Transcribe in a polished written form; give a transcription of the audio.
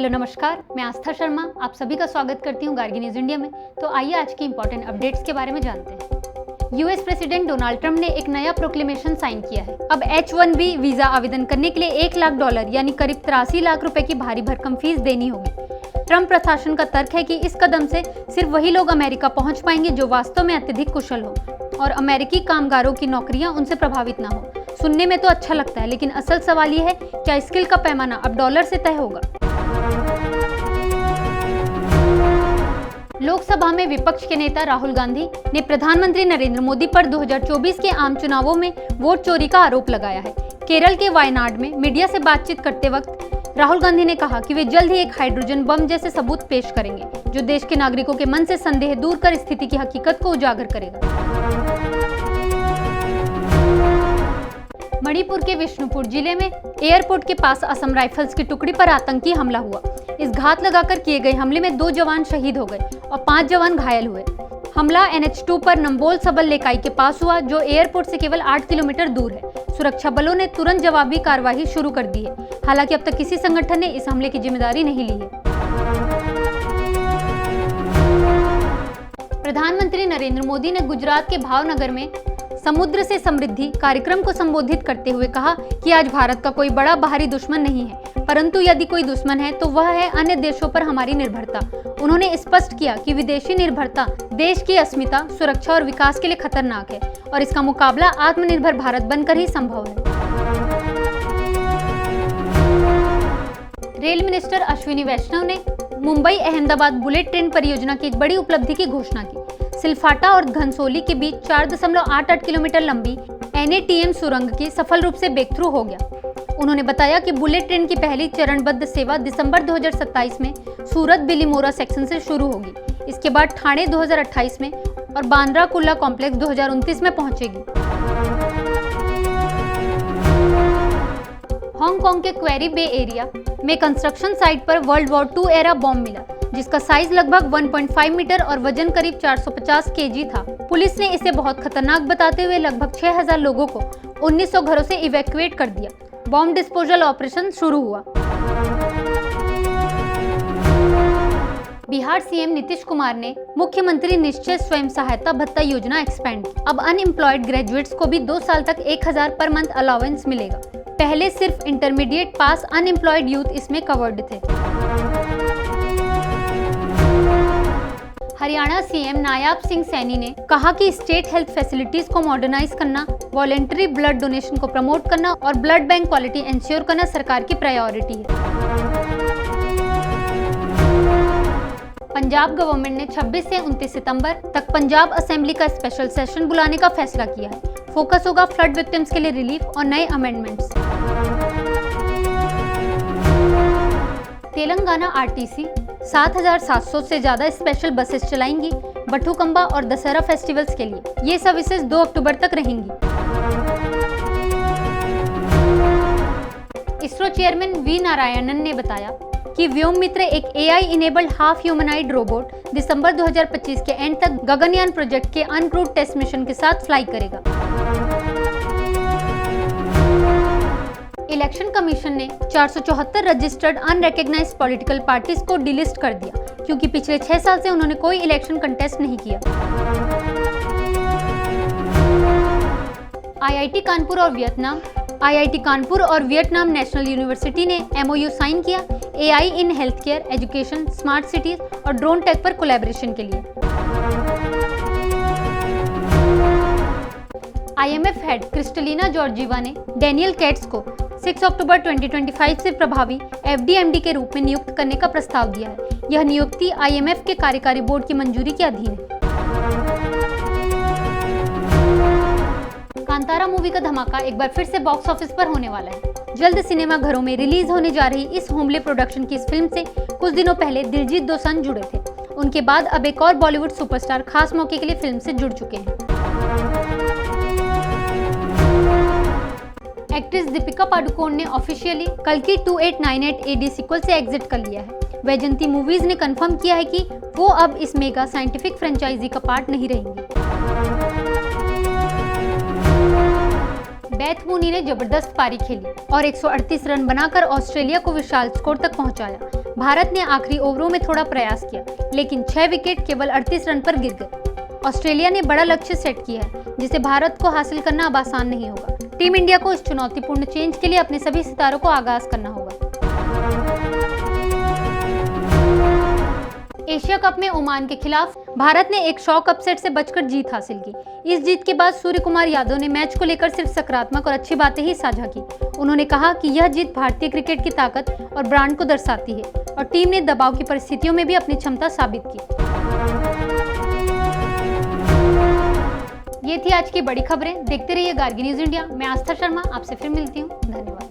Hello नमस्कार, मैं आस्था शर्मा आप सभी का स्वागत करती हूँ गार्गी न्यूज इंडिया में। तो आइए आज की इंपॉर्टेंट अपडेट्स के बारे में जानते हैं। यूएस प्रेसिडेंट डोनाल्ड ट्रंप ने एक नया प्रोक्लेमेशन साइन किया है। अब H-1B वीजा आवेदन करने के लिए $1 लाख यानी करीब 83 लाख रुपए की भारी भरकम फीस देनी होगी। ट्रंप प्रशासन का तर्क है कि इस कदम से सिर्फ वही लोग अमेरिका पहुंच पाएंगे जो वास्तव में अत्यधिक कुशल हो और अमेरिकी कामगारों की नौकरियां उनसे प्रभावित ना हो। सुनने में तो अच्छा लगता है, लेकिन असल सवाल ये है, क्या स्किल का पैमाना अब डॉलर से तय होगा? लोकसभा में विपक्ष के नेता राहुल गांधी ने प्रधानमंत्री नरेंद्र मोदी पर 2024 के आम चुनावों में वोट चोरी का आरोप लगाया है। केरल के वायनाड में मीडिया से बातचीत करते वक्त राहुल गांधी ने कहा कि वे जल्द ही एक हाइड्रोजन बम जैसे सबूत पेश करेंगे, जो देश के नागरिकों के मन से संदेह दूर कर स्थिति की हकीकत को उजागर करेगा। मणिपुर के विष्णुपुर जिले में एयरपोर्ट के पास असम राइफल्स की टुकड़ी पर आतंकी हमला हुआ। इस घात लगाकर किए गए हमले में 2 जवान शहीद हो गए और 5 जवान घायल हुए। हमला NH2 पर नंबोल सबल लेकाई के पास हुआ, जो एयरपोर्ट से केवल 8 किलोमीटर दूर है। सुरक्षा बलों ने तुरंत जवाबी कार्रवाई शुरू कर दी है। हालांकि अब तक किसी संगठन ने इस हमले की जिम्मेदारी नहीं ली है। प्रधानमंत्री नरेंद्र मोदी ने गुजरात के भावनगर में समुद्र से समृद्धि कार्यक्रम को संबोधित करते हुए कहा कि आज भारत का कोई बड़ा बाहरी दुश्मन नहीं है, परंतु यदि कोई दुश्मन है तो वह है अन्य देशों पर हमारी निर्भरता। उन्होंने स्पष्ट किया कि विदेशी निर्भरता देश की अस्मिता, सुरक्षा और विकास के लिए खतरनाक है और इसका मुकाबला आत्मनिर्भर भारत बनकर ही संभव है। रेल मिनिस्टर अश्विनी वैष्णव ने मुंबई अहमदाबाद बुलेट ट्रेन परियोजना की एक बड़ी उपलब्धि की घोषणा की। सिलफाटा और घनसोली के बीच 4.88 किलोमीटर लंबी NATM सुरंग की सफल रूप से ब्रेक थ्रू हो गया। उन्होंने बताया कि बुलेट ट्रेन की पहली चरणबद्ध सेवा दिसंबर 2027 में सूरत बिलीमोरा सेक्शन से शुरू होगी। इसके बाद ठाणे 2028 में और बांद्रा कुर्ला कॉम्प्लेक्स 2029 में पहुंचेगी। हांगकांग के क्वेरी बे एरिया में कंस्ट्रक्शन साइट पर world war II era bomb मिला, जिसका साइज लगभग 1.5 मीटर और वजन करीब 450 kg था। पुलिस ने इसे बहुत खतरनाक बताते हुए लगभग 6000 लोगों को 1900 घरों से इवैक्यूएट कर दिया। बॉम्ब डिस्पोजल ऑपरेशन शुरू हुआ। बिहार CM नीतीश कुमार ने मुख्यमंत्री निश्चय स्वयं सहायता भत्ता योजना एक्सपेंड की। अब अनएम्प्लॉयड ग्रेजुएट्स को भी 2 साल तक 1000 पर मंथ अलाउंस मिलेगा। पहले सिर्फ इंटरमीडिएट पास अनएम्प्लॉयड यूथ इसमें कवर्ड थे। हरियाणा CM नायाब सिंह सैनी ने कहा कि स्टेट हेल्थ फैसिलिटीज को मॉडर्नाइज करना, वॉलेंटरी ब्लड डोनेशन को प्रमोट करना और ब्लड बैंक क्वालिटी इंश्योर करना सरकार की प्रायोरिटी है। पंजाब गवर्नमेंट ने 26 से 29 सितंबर तक पंजाब असेंबली का स्पेशल सेशन बुलाने का फैसला किया है। फोकस होगा फ्लड विक्टिम्स के लिए रिलीफ और नए अमेंडमेंट्स। तेलंगाना RTC 7700 से ज्यादा स्पेशल बसेस चलाएंगी बथुकंबा और दशहरा फेस्टिवल्स के लिए। ये सर्विसेज 2 अक्टूबर तक रहेंगी। इसरो चेयरमैन V नारायणन ने बताया कि व्योम मित्र एक AI enabled half humanoid robot December 2025 के एंड तक गगनयान प्रोजेक्ट के अनक्रूड टेस्ट मिशन के साथ फ्लाई करेगा। इलेक्शन कमीशन ने 474 रजिस्टर्ड अनरिकॉग्नाइज्ड पॉलिटिकल पार्टीज को डिलिस्ट कर दिया, क्योंकि पिछले 6 साल से उन्होंने कोई इलेक्शन कंटेस्ट नहीं किया। IIT कानपुर और वियतनाम नेशनल यूनिवर्सिटी ने MOU साइन किया AI in health care, education, smart cities और ड्रोन टेक पर कोलैबोरेशन के लिए। IMF हेड क्रिस्टलिना जॉर्जीवा ने डेनियल कैट्स को 6 अक्टूबर 2025 से प्रभावी FDMD के रूप में नियुक्त करने का प्रस्ताव दिया है। यह नियुक्ति IMF के कार्यकारी बोर्ड की मंजूरी के अधीन है। कांतारा मूवी का धमाका एक बार फिर से बॉक्स ऑफिस पर होने वाला है। जल्द सिनेमा घरों में रिलीज होने जा रही इस होमले प्रोडक्शन की इस फिल्म से कुछ दिनों पहले दिलजीत दोसांझ जुड़े थे। उनके बाद अब एक और बॉलीवुड सुपरस्टार खास मौके के लिए फिल्म से जुड़ चुके हैं। एक्ट्रेस दीपिका पादुकोण ने ऑफिशियली कल्कि 2898 AD सीक्वल से एग्जिट कर लिया है। वैजंती मूवीज ने कंफर्म किया है कि वो अब इस मेगा साइंटिफिक फ्रेंचाइजी का पार्ट नहीं रहेंगी। बेथ मूनी ने जबरदस्त पारी खेली और 138 रन बनाकर ऑस्ट्रेलिया को विशाल स्कोर तक पहुंचाया। भारत ने आखिरी ओवरों में थोड़ा प्रयास किया, लेकिन 6 विकेट केवल 38 रन पर गिर गए। ऑस्ट्रेलिया ने बड़ा लक्ष्य सेट किया है, जिसे भारत को हासिल करना अब आसान नहीं होगा। टीम इंडिया को इस चुनौतीपूर्ण चेंज के लिए अपने सभी सितारों को आगाज करना होगा। एशिया कप में ओमान के खिलाफ भारत ने एक शॉक अपसेट से बचकर जीत हासिल की। इस जीत के बाद सूर्य कुमार यादव ने मैच को लेकर सिर्फ सकारात्मक और अच्छी बातें ही साझा की। उन्होंने कहा कि यह जीत भारतीय क्रिकेट की ताकत और ब्रांड को दर्शाती है और टीम ने दबाव की परिस्थितियों में भी अपनी क्षमता साबित की। ये थी आज की बड़ी खबरें। देखते रहिए गार्गी न्यूज इंडिया। मैं आस्था शर्मा आपसे फिर मिलती हूँ। धन्यवाद।